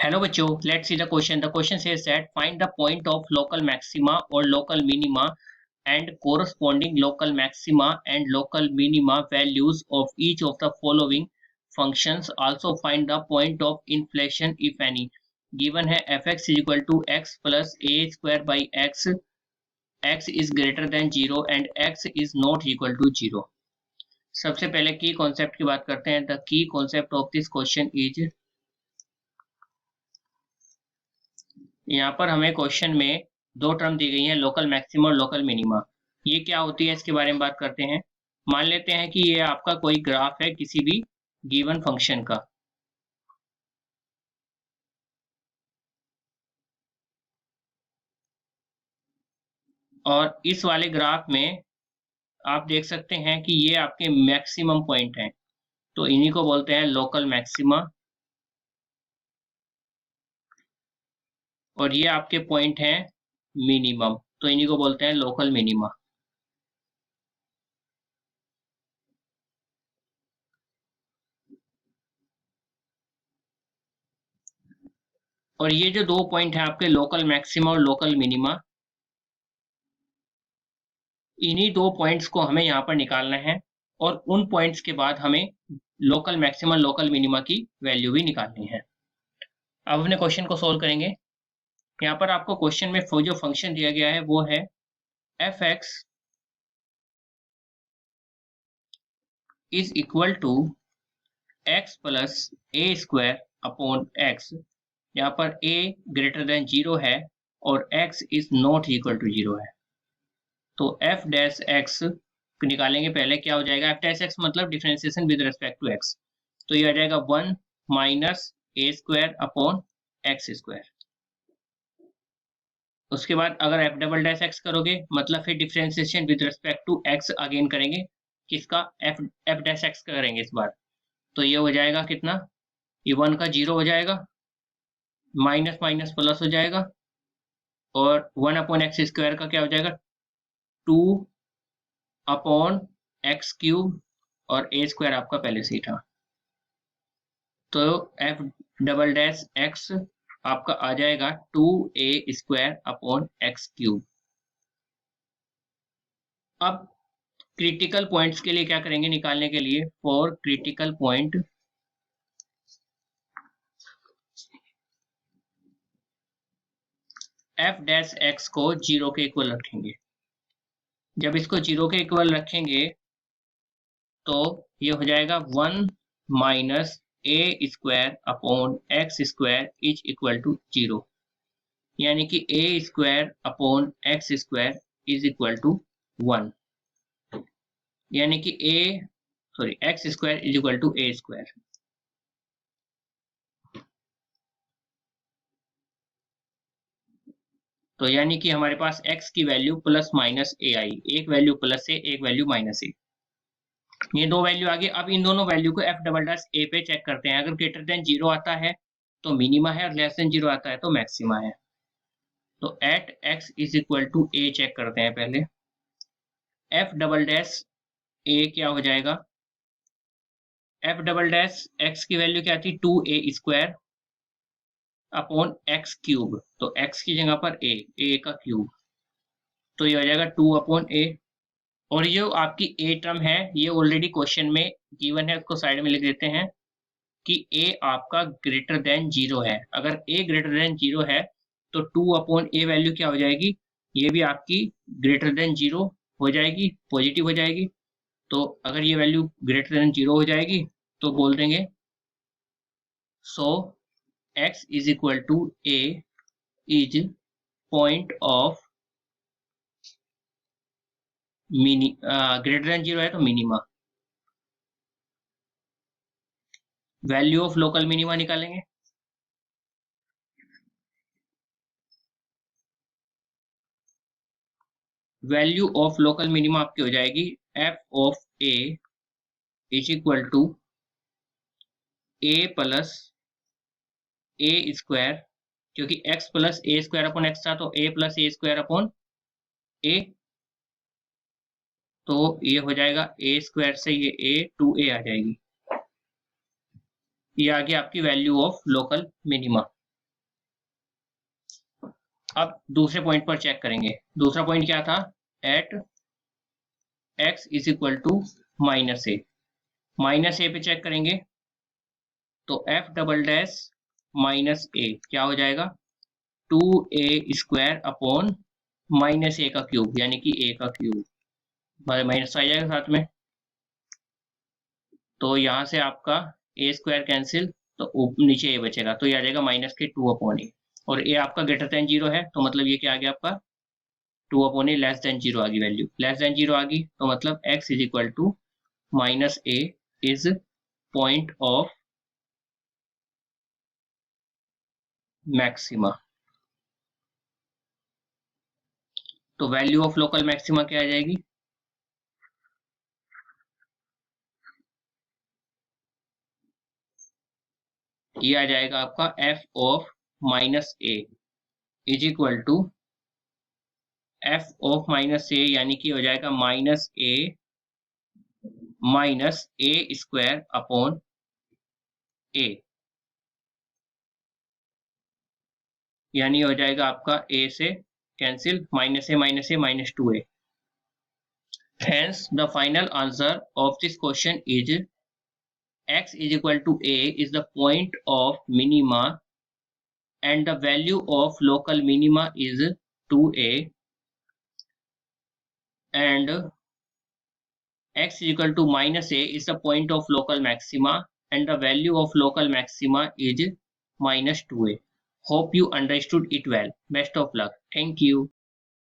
Hello बच्चों, let's see the question. The question says that find the point of local maxima or local minima and corresponding local maxima and local minima values of each of the following functions. Also find the point of inflation if any. Given है fx is equal to x plus a square by x, x is greater than 0 and x is not equal to 0. सबसे पहले की concept की बात करते हैं. The key concept of this question is, यहाँ पर हमें क्वेश्चन में दो टर्म दी गई हैं, लोकल मैक्सिमा और लोकल मिनिमा. ये क्या होती है इसके बारे में बात करते हैं. मान लेते हैं कि ये आपका कोई ग्राफ है किसी भी गिवन फंक्शन का, और इस वाले ग्राफ में आप देख सकते हैं कि ये आपके मैक्सिमम पॉइंट हैं, तो इन्हीं को बोलते हैं लोकल मैक्सिमा, और ये आपके पॉइंट हैं मिनिमम, तो इन्हीं को बोलते हैं लोकल मिनिमा. और ये जो दो पॉइंट हैं आपके लोकल मैक्सिमा और लोकल मिनिमा, इन्हीं दो पॉइंट्स को हमें यहाँ पर निकालना है, और उन पॉइंट्स के बाद हमें लोकल मैक्सिमा लोकल मिनिमा की वैल्यू भी निकालनी है. अब अपने क्वेश्चन को सोल्व करेंगे. यहाँ पर आपको क्वेश्चन में जो फंक्शन दिया गया है वो है f x is equal to x plus a square upon x. यहाँ पर a ग्रेटर देन 0 है और x is not equal to 0 है. तो f डैश x निकालेंगे. पहले क्या हो जाएगा, f डैश x मतलब differentiation with respect to x, तो ये आ जाएगा 1 minus a square upon x square. उसके बाद अगर f डबल डैश x करोगे मतलब फिर differentiation with respect to x again करेंगे, किसका, f डैश x करेंगे इस बार, तो ये हो जाएगा कितना, ये 1 का 0 हो जाएगा, माइनस माइनस प्लस हो जाएगा, और 1 अपॉन एक्स स्क्वायर का क्या हो जाएगा 2 अपॉन एक्स क्यूब, और ए स्क्वायर आपका पहले से ही था, तो एफ डबल डैश एक्स आपका आ जाएगा 2a square upon x cube. अब क्रिटिकल पॉइंट्स के लिए क्या करेंगे निकालने के लिए, for critical point F dash x को 0 के इक्वल रखेंगे. जब इसको 0 के इक्वल रखेंगे तो ये हो जाएगा 1 minus a square upon x square is equal to 0, यानी कि a square upon x square is equal to 1, यानी कि x square is equal to a square. तो यानी कि हमारे पास x की वैल्यू प्लस माइनस ए आई, एक वैल्यू प्लस ए एक वैल्यू माइनस ए, ये दो वैल्यू आ गई. अब इन दोनों वैल्यू को एफ डबल डैश ए पे चेक करते हैं. अगर ग्रेटर देन 0 आता है तो मिनिमा है, और लेस देन 0 आता है तो मैक्सिमा है. तो at x is equal to a check करते हैं पहले. एफ डबल डैश ए क्या हो जाएगा, एफ डबल डैश एक्स की वैल्यू क्या थी 2a square upon x cube, तो x की जगह पर a का क्यूब, तो ये हो जाएगा 2 अपॉन a. और ये आपकी ए टर्म है, ये ऑलरेडी क्वेश्चन में गिवन है, उसको साइड में लिख देते हैं कि a आपका ग्रेटर देन 0 है. अगर a ग्रेटर देन 0 है तो 2 अपॉन a वैल्यू क्या हो जाएगी, ये भी आपकी ग्रेटर देन 0 हो जाएगी, पॉजिटिव हो जाएगी. तो अगर ये वैल्यू ग्रेटर देन 0 हो जाएगी तो बोल देंगे so x is equal to a is point of greater than 0 है तो minima. Value of local minima निकालेंगे. वैल्यू ऑफ लोकल मिनिमा आपकी हो जाएगी f of a is equal to a plus a square, क्योंकि x plus a square upon x था तो a plus a square upon a, तो ये हो जाएगा a स्क्वायर से ये a 2a आ जाएगी. ये आ गया आपकी वैल्यू ऑफ लोकल मिनिमा. अब दूसरे पॉइंट पर चेक करेंगे। दूसरा पॉइंट क्या था? At x is equal to minus a. Minus a पे चेक करेंगे तो f double dash minus a क्या हो जाएगा? 2a² अपॉन माइनस ए का क्यूब, यानी कि a का क्यूब, माइनस आ जाएगा साथ में। तो यहाँ से आपका a² कैंसिल, तो नीचे ए बचेगा, तो ये आ जाएगा माइनस के 2 अपॉन ए। और ए आपका ग्रेटर देन 0 है, तो मतलब ये क्या आ गया आपका? 2 अपॉन ए लेस देन 0 आ गई वैल्यू। लेस देन 0 आ गई तो मतलब x is equal to minus a is point of maxima. तो वैल्यू ऑफ लोकल मैक्सिमा क्या आ जाएगी? ये आ जाएगा आपका f of minus a is equal to f of minus a, यानी कि हो जाएगा minus a square upon a, यानी हो जाएगा आपका ए से cancel, minus a minus 2a। Hence, the final answer of this question is x is equal to a is the point of minima and the value of local minima is 2a, and x is equal to minus a is the point of local maxima and the value of local maxima is minus 2a. Hope you understood it well. Best of luck. Thank you.